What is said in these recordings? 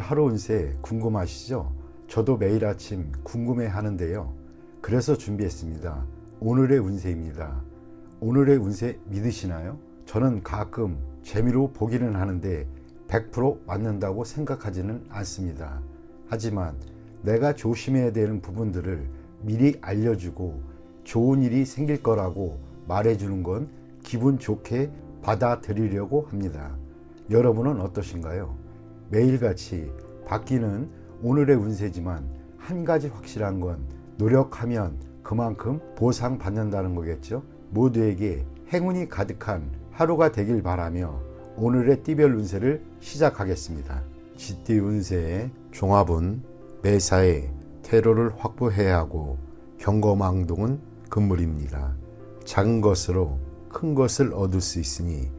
하루 운세 궁금하시죠? 저도 매일 아침 궁금해 하는데요. 그래서 준비했습니다. 오늘의 운세입니다. 오늘의 운세 믿으시나요? 저는 가끔 재미로 보기는 하는데 100% 맞는다고 생각하지는 않습니다. 하지만 내가 조심해야 되는 부분들을 미리 알려주고 좋은 일이 생길 거라고 말해주는 건 기분 좋게 받아들이려고 합니다. 여러분은 어떠신가요? 매일같이 바뀌는 오늘의 운세지만 한 가지 확실한 건 노력하면 그만큼 보상받는다는 거겠죠. 모두에게 행운이 가득한 하루가 되길 바라며 오늘의 띠별 운세를 시작하겠습니다. 쥐띠 운세의 종합은 매사에 퇴로를 확보해야 하고 경거망동은 금물입니다. 작은 것으로 큰 것을 얻을 수 있으니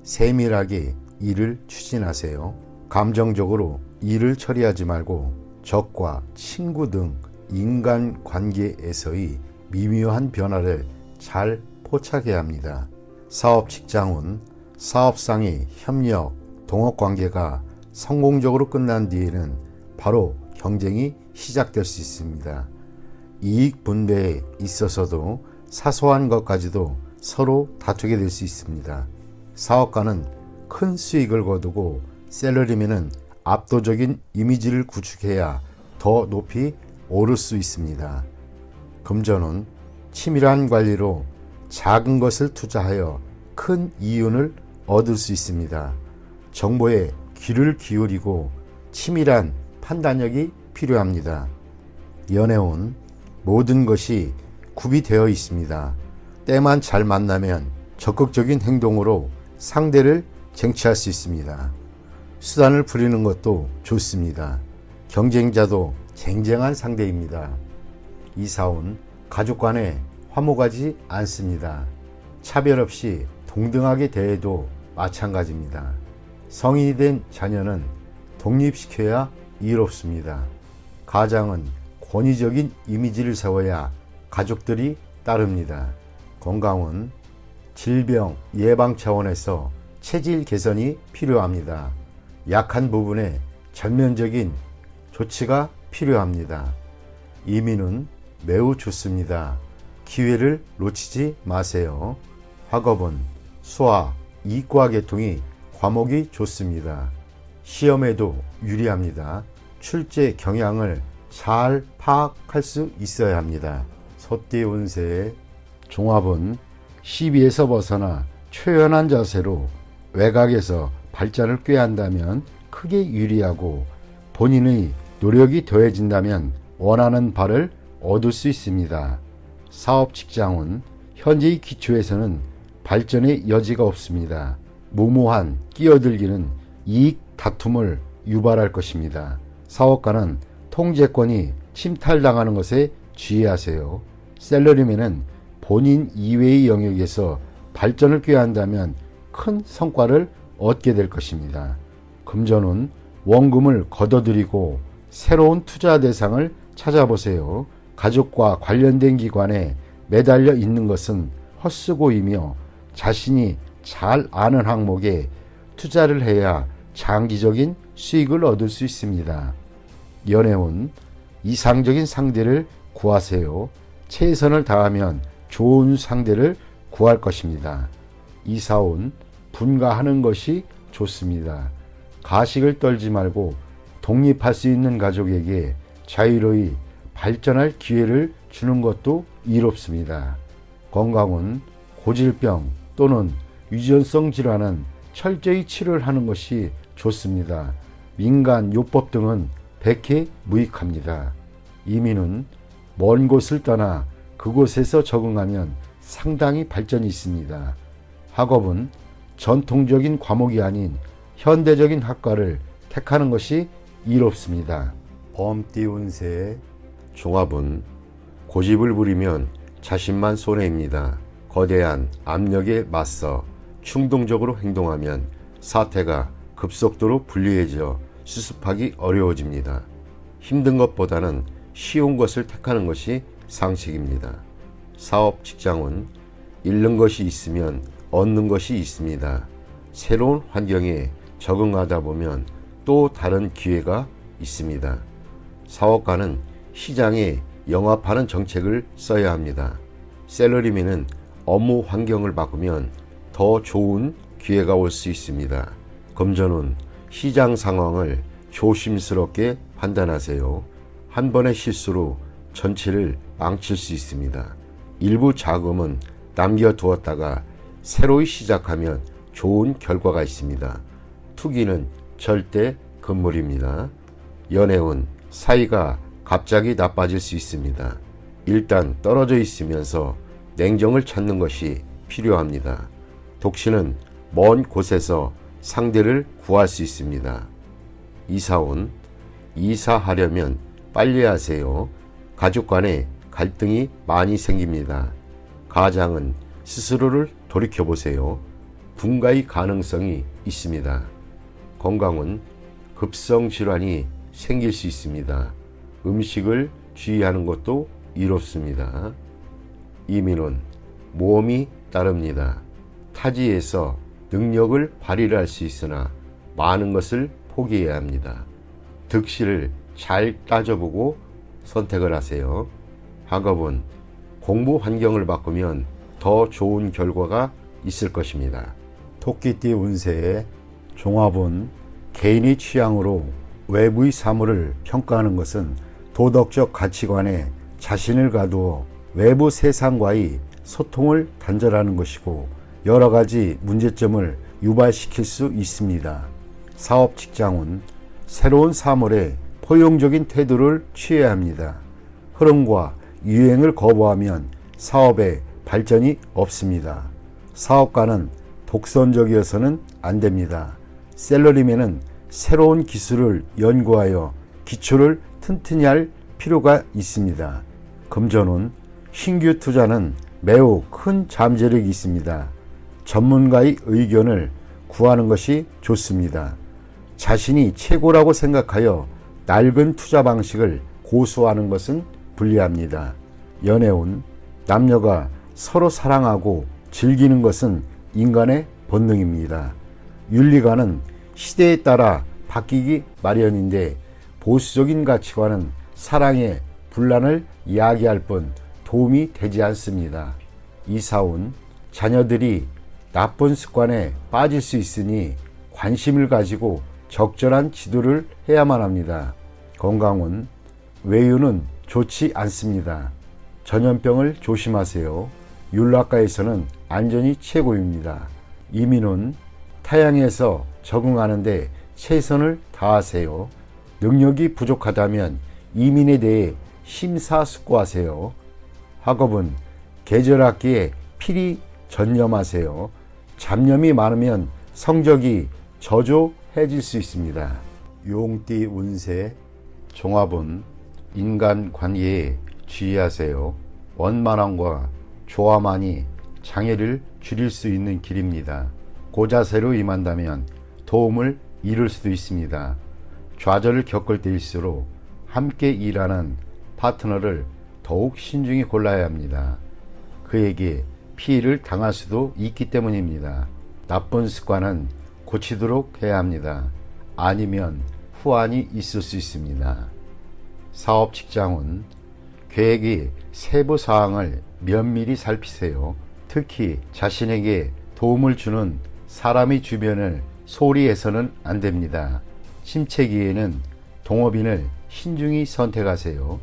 세밀하게 일을 추진하세요. 감정적으로 일을 처리하지 말고 적과 친구 등 인간관계에서의 미묘한 변화를 잘 포착해야 합니다. 사업 직장운, 사업상의 협력, 동업관계가 성공적으로 끝난 뒤에는 바로 경쟁이 시작될 수 있습니다. 이익 분배에 있어서도 사소한 것까지도 서로 다투게 될 수 있습니다. 사업가는 큰 수익을 거두고 셀러리맨은 압도적인 이미지를 구축해야 더 높이 오를 수 있습니다. 금전은 치밀한 관리로 작은 것을 투자하여 큰 이윤을 얻을 수 있습니다. 정보에 귀를 기울이고 치밀한 판단력이 필요합니다. 연애운 모든 것이 구비되어 있습니다. 때만 잘 만나면 적극적인 행동으로 상대를 쟁취할 수 있습니다. 수단을 부리는 것도 좋습니다. 경쟁자도 쟁쟁한 상대입니다. 이사운 가족 간에 화목하지 않습니다. 차별 없이 동등하게 대해도 마찬가지입니다. 성인이 된 자녀는 독립시켜야 이롭습니다. 가장은 권위적인 이미지를 세워야 가족들이 따릅니다. 건강은 질병 예방 차원에서 체질 개선이 필요합니다. 약한 부분에 전면적인 조치가 필요합니다. 이민은 매우 좋습니다. 기회를 놓치지 마세요. 학업은 수학, 이과 계통이 과목이 좋습니다. 시험에도 유리합니다. 출제 경향을 잘 파악할 수 있어야 합니다. 소띠 운세의 종합은 시비에서 벗어나 초연한 자세로 외곽에서 발전을 꾀한다면 크게 유리하고 본인의 노력이 더해진다면 원하는 바를 얻을 수 있습니다. 사업 직장은 현재의 기초에서는 발전의 여지가 없습니다. 무모한 끼어들기는 이익 다툼을 유발할 것입니다. 사업가는 통제권이 침탈당하는 것에 주의하세요. 셀러리맨은 본인 이외의 영역에서 발전을 꾀한다면 큰 성과를 얻게 될 것입니다. 금전은 원금을 걷어들이고 새로운 투자 대상을 찾아보세요. 가족과 관련된 기관에 매달려 있는 것은 헛수고이며 자신이 잘 아는 항목에 투자를 해야 장기적인 수익을 얻을 수 있습니다. 연애운 이상적인 상대를 구하세요. 최선을 다하면 좋은 상대를 구할 것입니다. 이사운 분가하는 것이 좋습니다. 가식을 떨지 말고 독립할 수 있는 가족에게 자유로이 발전할 기회를 주는 것도 이롭습니다. 건강은 고질병 또는 유전성 질환은 철저히 치료를 하는 것이 좋습니다. 민간 요법 등은 백해 무익합니다. 이민은 먼 곳을 떠나 그곳에서 적응하면 상당히 발전이 있습니다. 학업은 전통적인 과목이 아닌 현대적인 학과를 택하는 것이 이롭습니다. 범띠 운세의 종합은 고집을 부리면 자신만 손해입니다. 거대한 압력에 맞서 충동적으로 행동하면 사태가 급속도로 불리해져 수습하기 어려워집니다. 힘든 것보다는 쉬운 것을 택하는 것이 상식입니다. 사업 직장은 잃는 것이 있으면 얻는 것이 있습니다. 새로운 환경에 적응하다 보면 또 다른 기회가 있습니다. 사업가는 시장에 영합하는 정책을 써야 합니다. 셀러리맨은 업무 환경을 바꾸면 더 좋은 기회가 올 수 있습니다. 금전운, 시장 상황을 조심스럽게 판단하세요. 한 번의 실수로 전체를 망칠 수 있습니다. 일부 자금은 남겨두었다가 새로이 시작하면 좋은 결과가 있습니다. 투기는 절대 금물입니다. 연애운, 사이가 갑자기 나빠질 수 있습니다. 일단 떨어져 있으면서 냉정을 찾는 것이 필요합니다. 독신은 먼 곳에서 상대를 구할 수 있습니다. 이사운, 이사하려면 빨리 하세요. 가족 간에 갈등이 많이 생깁니다. 가장은 스스로를 돌이켜보세요. 분가의 가능성이 있습니다. 건강은 급성 질환이 생길 수 있습니다. 음식을 주의하는 것도 이롭습니다. 이민은 모험이 따릅니다. 타지에서 능력을 발휘할 수 있으나 많은 것을 포기해야 합니다. 득실을 잘 따져보고 선택을 하세요. 학업은 공부 환경을 바꾸면 더 좋은 결과가 있을 것입니다. 토끼띠 운세의 종합은 개인의 취향으로 외부의 사물을 평가하는 것은 도덕적 가치관에 자신을 가두어 외부 세상과의 소통을 단절하는 것이고 여러 가지 문제점을 유발시킬 수 있습니다. 사업 직장은 새로운 사물에 포용적인 태도를 취해야 합니다. 흐름과 유행을 거부하면 사업에 발전이 없습니다. 사업가는 독선적이어서는 안 됩니다. 셀러리맨은 새로운 기술을 연구하여 기초를 튼튼히 할 필요가 있습니다. 금전운, 신규 투자는 매우 큰 잠재력이 있습니다. 전문가의 의견을 구하는 것이 좋습니다. 자신이 최고라고 생각하여 낡은 투자 방식을 고수하는 것은 불리합니다. 연애운, 남녀가 서로 사랑하고 즐기는 것은 인간의 본능입니다. 윤리관은 시대에 따라 바뀌기 마련인데 보수적인 가치관은 사랑의 분란을 이야기할 뿐 도움이 되지 않습니다. 이사운, 자녀들이 나쁜 습관에 빠질 수 있으니 관심을 가지고 적절한 지도를 해야만 합니다. 건강운, 외유는 좋지 않습니다. 전염병을 조심하세요. 윤락가에서는 안전이 최고입니다. 이민은 타향에서 적응하는데 최선을 다하세요. 능력이 부족하다면 이민에 대해 심사숙고하세요. 학업은 계절학기에 필히 전념하세요. 잡념이 많으면 성적이 저조해질 수 있습니다. 용띠 운세 종합은 인간관계에 주의하세요. 원만함과 조화만이 장애를 줄일 수 있는 길입니다. 고자세로 임한다면 도움을 이룰 수도 있습니다. 좌절을 겪을 때일수록 함께 일하는 파트너를 더욱 신중히 골라야 합니다. 그에게 피해를 당할 수도 있기 때문입니다. 나쁜 습관은 고치도록 해야 합니다. 아니면 후환이 있을 수 있습니다. 사업 직장은 계획의 세부 사항을 면밀히 살피세요. 특히 자신에게 도움을 주는 사람의 주변을 소홀히 해서는 안 됩니다. 침체기에는 동업인을 신중히 선택하세요.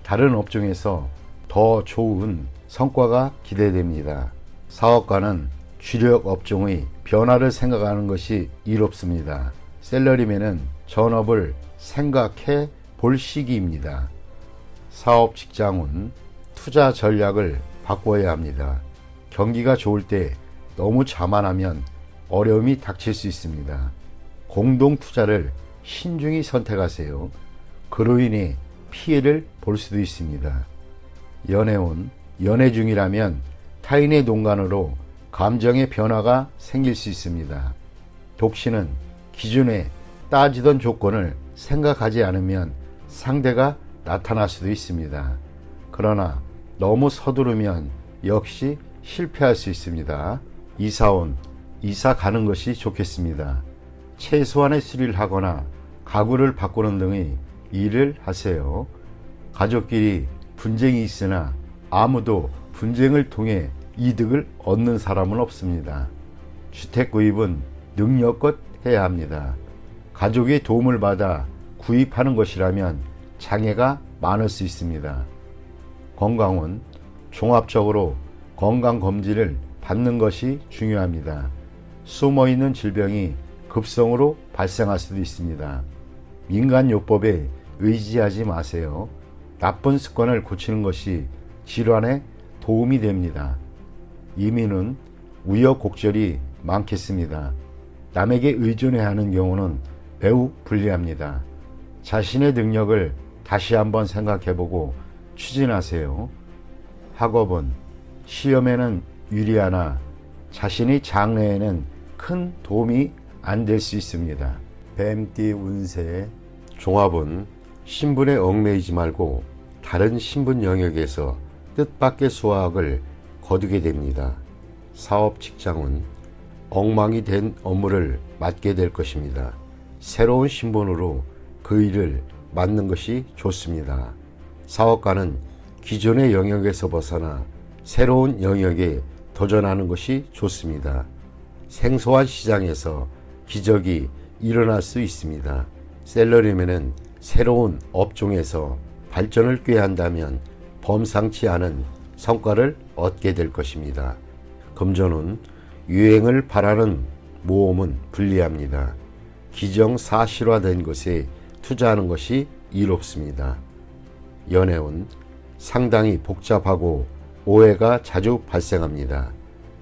다른 업종에서 더 좋은 성과가 기대됩니다. 사업가는 주력 업종의 변화를 생각하는 것이 이롭습니다. 셀러리맨은 전업을 생각해 볼 시기입니다. 사업 직장은 투자 전략을 바꿔야 합니다. 경기가 좋을 때 너무 자만하면 어려움이 닥칠 수 있습니다. 공동 투자를 신중히 선택하세요. 그로 인해 피해를 볼 수도 있습니다. 연애운, 연애 중이라면 타인의 농간으로 감정의 변화가 생길 수 있습니다. 독신은 기존에 따지던 조건을 생각하지 않으면 상대가 나타날 수도 있습니다. 그러나 너무 서두르면 역시 실패할 수 있습니다. 이사온, 이사 가는 것이 좋겠습니다. 최소한의 수리를 하거나 가구를 바꾸는 등의 일을 하세요. 가족끼리 분쟁이 있으나 아무도 분쟁을 통해 이득을 얻는 사람은 없습니다. 주택 구입은 능력껏 해야 합니다. 가족의 도움을 받아 구입하는 것이라면 장애가 많을 수 있습니다. 건강은 종합적으로 건강검진을 받는 것이 중요합니다. 숨어있는 질병이 급성으로 발생할 수도 있습니다. 민간요법에 의지하지 마세요. 나쁜 습관을 고치는 것이 질환에 도움이 됩니다. 이민은 우여곡절이 많겠습니다. 남에게 의존해야 하는 경우는 매우 불리합니다. 자신의 능력을 다시 한번 생각해보고 추진하세요. 학업은 시험에는 유리하나 자신의 장래에는 큰 도움이 안 될 수 있습니다. 뱀띠 운세 종합은 신분에 얽매이지 말고 다른 신분 영역에서 뜻밖의 수확을 거두게 됩니다. 사업 직장은 엉망이 된 업무를 맡게 될 것입니다. 새로운 신분으로 그 일을 맡는 것이 좋습니다. 사업가는 기존의 영역에서 벗어나 새로운 영역에 도전하는 것이 좋습니다. 생소한 시장에서 기적이 일어날 수 있습니다. 셀러리맨은 새로운 업종에서 발전을 꾀한다면 범상치 않은 성과를 얻게 될 것입니다. 금전은 유행을 바라는 모험은 불리합니다. 기정사실화된 것에 투자하는 것이 이롭습니다. 연애운 상당히 복잡하고 오해가 자주 발생합니다.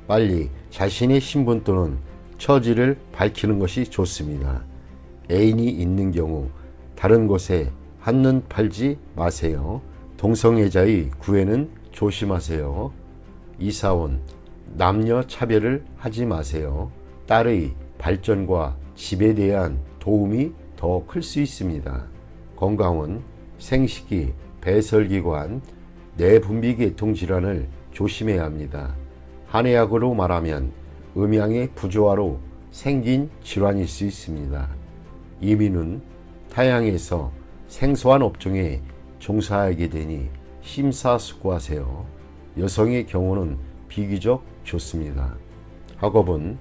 빨리 자신의 신분 또는 처지를 밝히는 것이 좋습니다. 애인이 있는 경우 다른 곳에 한눈 팔지 마세요. 동성애자의 구애는 조심하세요. 이사온 남녀 차별을 하지 마세요. 딸의 발전과 집에 대한 도움이 더 클 수 있습니다. 건강은 생식기, 배설기관, 내분비계통 질환을 조심해야 합니다. 한의학으로 말하면 음양의 부조화로 생긴 질환일 수 있습니다. 이민은 타향에서 생소한 업종에 종사하게 되니 심사숙고하세요. 여성의 경우는 비교적 좋습니다. 학업은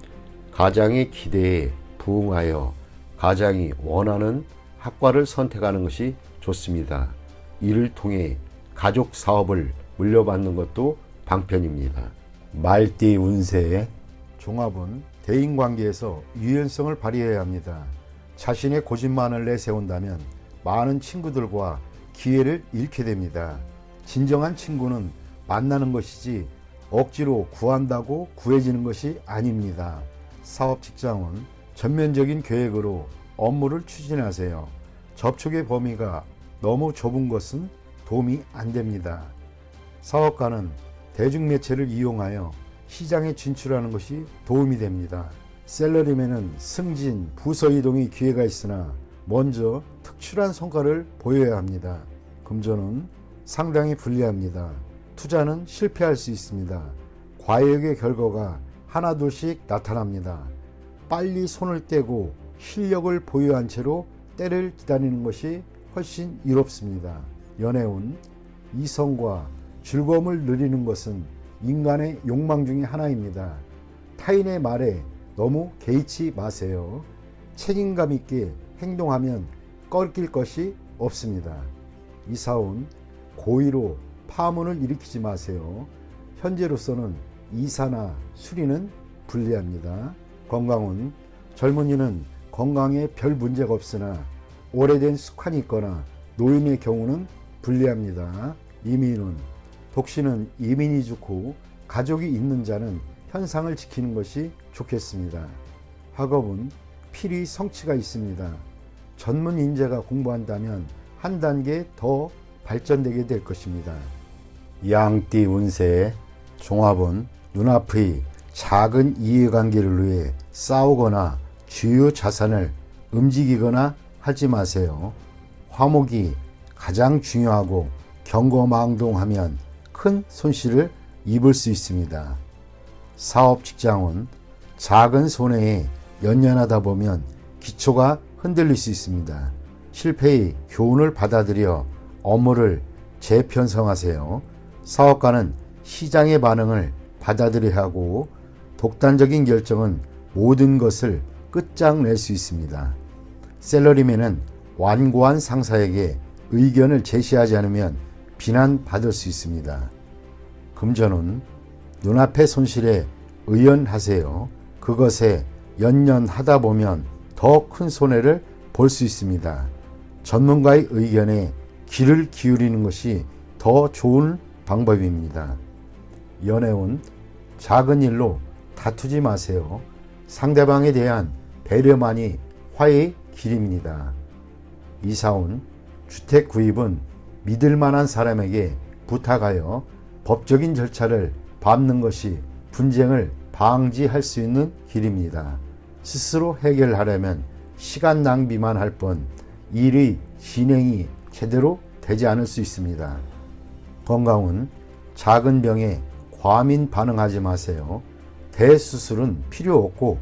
가장의 기대에 부응하여 가장이 원하는 학과를 선택하는 것이 좋습니다. 이를 통해 가족 사업을 물려받는 것도 방편입니다. 말띠 운세 종합은 대인관계에서 유연성을 발휘해야 합니다. 자신의 고집만을 내세운다면 많은 친구들과 기회를 잃게 됩니다. 진정한 친구는 만나는 것이지 억지로 구한다고 구해지는 것이 아닙니다. 사업 직장은 전면적인 계획으로 업무를 추진하세요. 접촉의 범위가 너무 좁은 것은 도움이 안 됩니다. 사업가는 대중매체를 이용하여 시장에 진출하는 것이 도움이 됩니다. 셀러리맨은 승진, 부서 이동의 기회가 있으나 먼저 특출한 성과를 보여야 합니다. 금전은 상당히 불리합니다. 투자는 실패할 수 있습니다. 과욕의 결과가 하나둘씩 나타납니다. 빨리 손을 떼고 실력을 보유한 채로 때를 기다리는 것이 훨씬 이롭습니다. 연애운 이성과 즐거움을 누리는 것은 인간의 욕망 중에 하나입니다. 타인의 말에 너무 개의치 마세요. 책임감 있게 행동하면 꺾일 것이 없습니다. 이사운 고의로 파문을 일으키지 마세요. 현재로서는 이사나 수리는 불리합니다. 건강은 젊은이는 건강에 별 문제가 없으나 오래된 습관이 있거나 노인의 경우는 불리합니다. 이민은 독신은 이민이 좋고 가족이 있는 자는 현상을 지키는 것이 좋겠습니다. 학업은 필히 성취가 있습니다. 전문 인재가 공부한다면 한 단계 더 발전되게 될 것입니다. 양띠 운세 종합은 눈앞의 작은 이해관계를 위해 싸우거나 주요 자산을 움직이거나 하지 마세요. 화목이 가장 중요하고 경거망동하면 큰 손실을 입을 수 있습니다. 사업 직장은 작은 손해에 연연하다 보면 기초가 흔들릴 수 있습니다. 실패의 교훈을 받아들여 업무를 재편성하세요. 사업가는 시장의 반응을 받아들여야 하고 독단적인 결정은 모든 것을 끝장낼 수 있습니다. 셀러리맨은 완고한 상사에게 의견을 제시하지 않으면 비난받을 수 있습니다. 금전운, 눈앞의 손실에 의연하세요. 그것에 연연하다 보면 더 큰 손해를 볼 수 있습니다. 전문가의 의견에 귀를 기울이는 것이 더 좋은 방법입니다. 연애운, 작은 일로 다투지 마세요. 상대방에 대한 배려만이 화해의 길입니다. 이사운, 주택 구입은 믿을 만한 사람에게 부탁하여 법적인 절차를 밟는 것이 분쟁을 방지할 수 있는 길입니다. 스스로 해결하려면 시간 낭비만 할 뿐 일의 진행이 제대로 되지 않을 수 있습니다. 건강은 작은 병에 과민 반응하지 마세요. 대수술은 필요 없고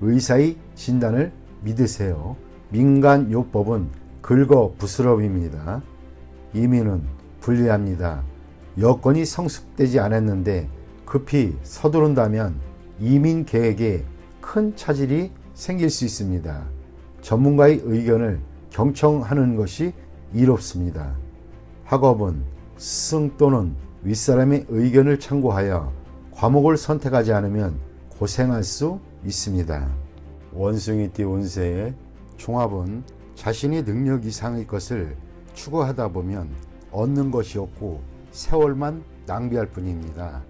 의사의 진단을 믿으세요. 민간요법은 긁어부스럼입니다. 이민은 불리합니다. 여건이 성숙되지 않았는데 급히 서두른다면 이민 계획에 큰 차질이 생길 수 있습니다. 전문가의 의견을 경청하는 것이 이롭습니다. 학업은 스승 또는 윗사람의 의견을 참고하여 과목을 선택하지 않으면 고생할 수 있습니다. 원숭이띠 운세의 종합은 자신의 능력 이상의 것을 추구하다 보면 얻는 것이 없고 세월만 낭비할 뿐입니다.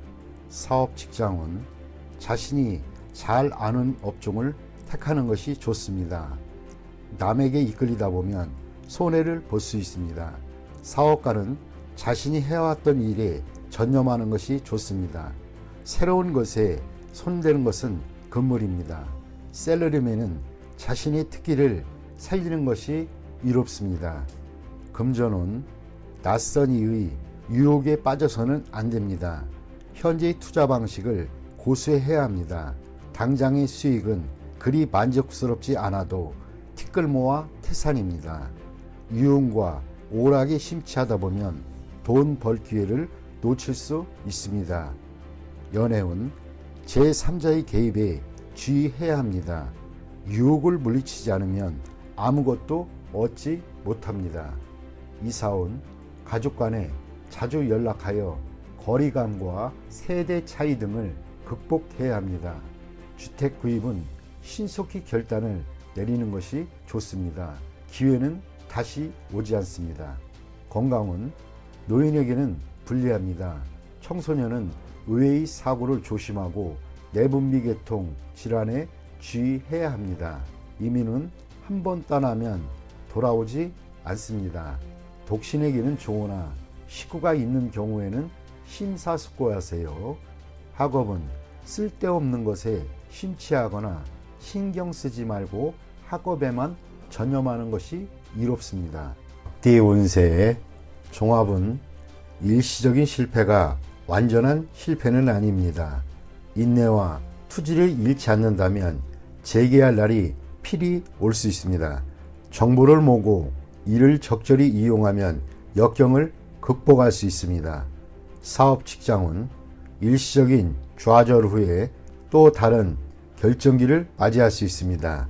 사업 직장은 자신이 잘 아는 업종을 택하는 것이 좋습니다. 남에게 이끌리다 보면 손해를 볼 수 있습니다. 사업가는 자신이 해왔던 일에 전념하는 것이 좋습니다. 새로운 것에 손대는 것은 금물입니다. 셀러리맨은 자신의 특기를 살리는 것이 이롭습니다. 금전운, 낯선 이의 유혹에 빠져서는 안 됩니다. 현재의 투자 방식을 고수해야 합니다. 당장의 수익은 그리 만족스럽지 않아도 티끌모아 태산입니다. 유흥과 오락에 심취하다 보면 돈 벌 기회를 놓칠 수 있습니다. 연애운, 제3자의 개입에 주의해야 합니다. 유혹을 물리치지 않으면 아무것도 얻지 못합니다. 이사운, 가족 간에 자주 연락하여 거리감과 세대 차이 등을 극복해야 합니다. 주택 구입은 신속히 결단을 내리는 것이 좋습니다. 기회는 다시 오지 않습니다. 건강은 노인에게는 불리합니다. 청소년은 의외의 사고를 조심하고 내분비계통 질환에 주의해야 합니다. 이민은 한 번 떠나면 돌아오지 않습니다. 독신에게는 좋으나 식구가 있는 경우에는 심사숙고하세요. 학업은 쓸데없는 것에 심취하거나 신경 쓰지 말고 학업에만 전념하는 것이 이롭습니다. 띠 운세의 종합은 일시적인 실패가 완전한 실패는 아닙니다. 인내와 투지를 잃지 않는다면 재개할 날이 필히 올 수 있습니다. 정보를 모으고 이를 적절히 이용하면 역경을 극복할 수 있습니다. 사업 직장은 일시적인 좌절 후에 또 다른 결정기를 맞이할 수 있습니다.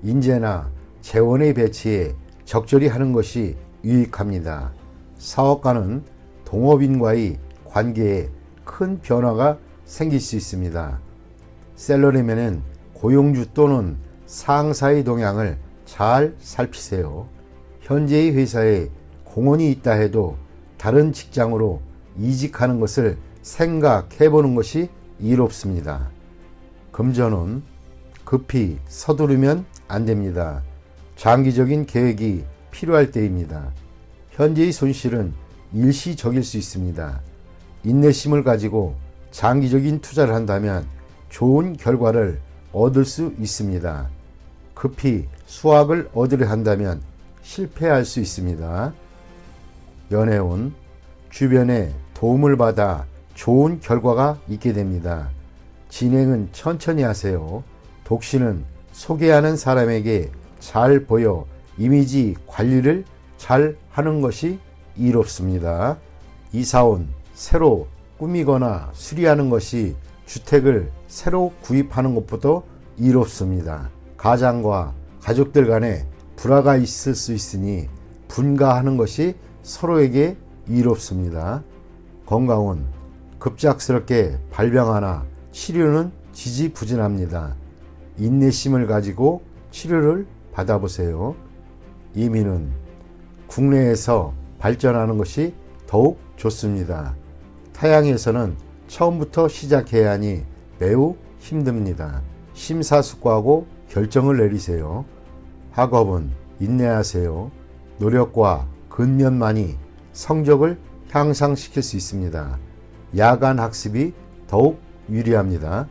인재나 재원의 배치에 적절히 하는 것이 유익합니다. 사업가는 동업인과의 관계에 큰 변화가 생길 수 있습니다. 셀러리맨은 고용주 또는 상사의 동향을 잘 살피세요. 현재의 회사에 공헌이 있다 해도 다른 직장으로 이직하는 것을 생각해 보는 것이 이롭습니다. 금전은 급히 서두르면 안 됩니다. 장기적인 계획이 필요할 때입니다. 현재의 손실은 일시적일 수 있습니다. 인내심을 가지고 장기적인 투자를 한다면 좋은 결과를 얻을 수 있습니다. 급히 수확을 얻으려 한다면 실패할 수 있습니다. 연애운, 주변에 도움을 받아 좋은 결과가 있게 됩니다. 진행은 천천히 하세요. 독신은 소개하는 사람에게 잘 보여 이미지 관리를 잘 하는 것이 이롭습니다. 이사온 새로 꾸미거나 수리하는 것이 주택을 새로 구입하는 것보다 이롭습니다. 가장과 가족들 간에 불화가 있을 수 있으니 분가하는 것이 서로에게 이롭습니다. 건강은 급작스럽게 발병하나 치료는 지지부진합니다. 인내심을 가지고 치료를 받아보세요. 이민은 국내에서 발전하는 것이 더욱 좋습니다. 타양에서는 처음부터 시작해야 하니 매우 힘듭니다. 심사숙고하고 결정을 내리세요. 학업은 인내하세요. 노력과 근면만이 성적을 향상시킬 수 있습니다. 야간 학습이 더욱 유리합니다.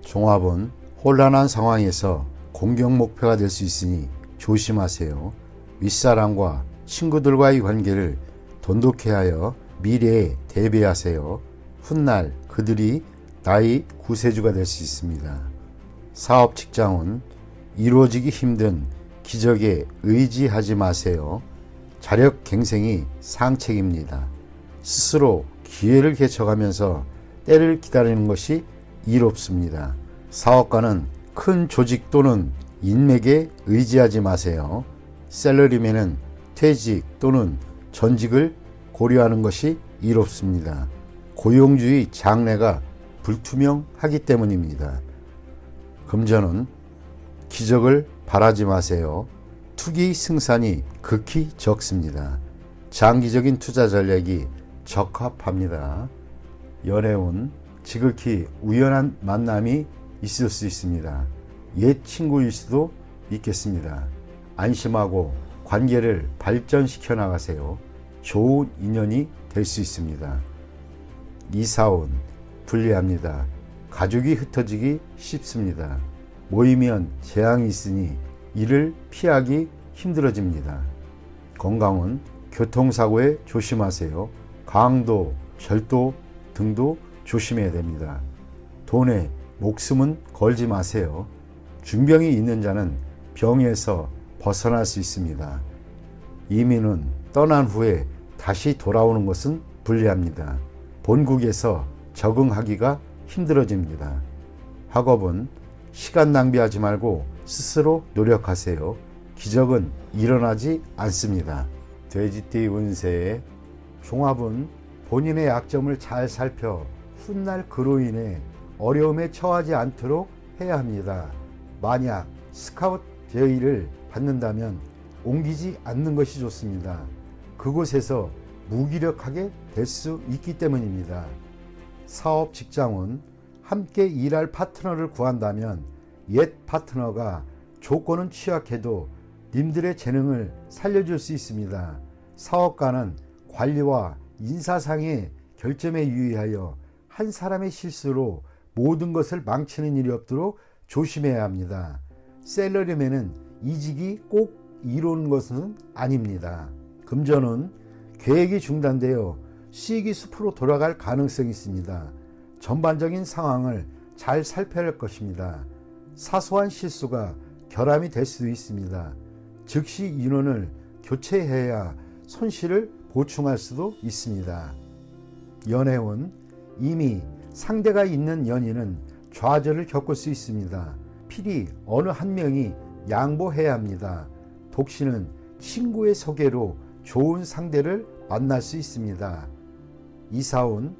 종합은 혼란한 상황에서 공격 목표가 될 수 있으니 조심하세요. 윗사람과 친구들과의 관계를 돈독히 하여 미래에 대비하세요. 훗날 그들이 나의 구세주가 될 수 있습니다. 사업 직장은 이루어지기 힘든 기적에 의지하지 마세요. 자력갱생이 상책입니다. 스스로 기회를 개척하면서 때를 기다리는 것이 이롭습니다. 사업가는 큰 조직 또는 인맥에 의지하지 마세요. 샐러리맨은 퇴직 또는 전직을 고려하는 것이 이롭습니다. 고용주의 장래가 불투명하기 때문입니다. 금전은 기적을 바라지 마세요. 투기 승산이 극히 적습니다. 장기적인 투자 전략이 적합합니다. 연애운 지극히 우연한 만남이 있을 수 있습니다. 옛 친구일 수도 있겠습니다. 안심하고 관계를 발전시켜 나가세요. 좋은 인연이 될 수 있습니다. 이사온 불리합니다. 가족이 흩어지기 쉽습니다. 모이면 재앙이 있으니 이를 피하기 힘들어집니다. 건강은 교통사고에 조심하세요. 강도, 절도 등도 조심해야 됩니다. 돈에 목숨은 걸지 마세요. 중병이 있는 자는 병에서 벗어날 수 있습니다. 이민은 떠난 후에 다시 돌아오는 것은 불리합니다. 본국에서 적응하기가 힘들어집니다. 학업은 시간 낭비하지 말고 스스로 노력하세요. 기적은 일어나지 않습니다. 돼지띠 운세 종합은 본인의 약점을 잘 살펴 훗날 그로 인해 어려움에 처하지 않도록 해야 합니다. 만약 스카웃 제의를 받는다면 옮기지 않는 것이 좋습니다. 그곳에서 무기력하게 될 수 있기 때문입니다. 사업 직장은 함께 일할 파트너를 구한다면 옛 파트너가 조건은 취약해도 님들의 재능을 살려줄 수 있습니다. 사업가는 관리와 인사상의 결점에 유의하여 한 사람의 실수로 모든 것을 망치는 일이 없도록 조심해야 합니다. 샐러리맨은 이직이 꼭 이루는 것은 아닙니다. 금전은 계획이 중단되어 수익이 숲으로 돌아갈 가능성이 있습니다. 전반적인 상황을 잘 살펴야 할 것입니다. 사소한 실수가 결함이 될 수도 있습니다. 즉시 인원을 교체해야 손실을 보충할 수도 있습니다. 연애운 이미 상대가 있는 연인은 좌절을 겪을 수 있습니다. 필히 어느 한 명이 양보해야 합니다. 독신은 친구의 소개로 좋은 상대를 만날 수 있습니다. 이사운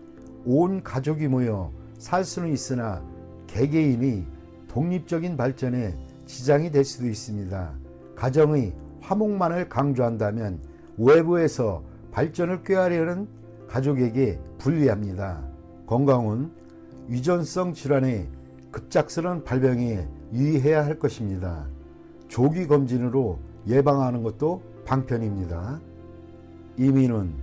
온 가족이 모여 살 수는 있으나 개개인이 독립적인 발전에 지장이 될 수도 있습니다. 가정의 화목만을 강조한다면 외부에서 발전을 꾀하려는 가족에게 불리합니다. 건강은 유전성 질환의 급작스러운 발병에 유의해야 할 것입니다. 조기 검진으로 예방하는 것도 방편입니다. 이민은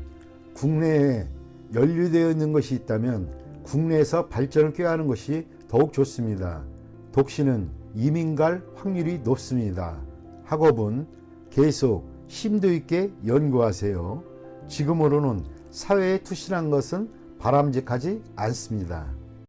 국내에 연루되어 있는 것이 있다면 국내에서 발전을 꾀하는 것이 더욱 좋습니다. 독신은 이민 갈 확률이 높습니다. 학업은 계속 심도 있게 연구하세요. 지금으로는 사회에 투신한 것은 바람직하지 않습니다.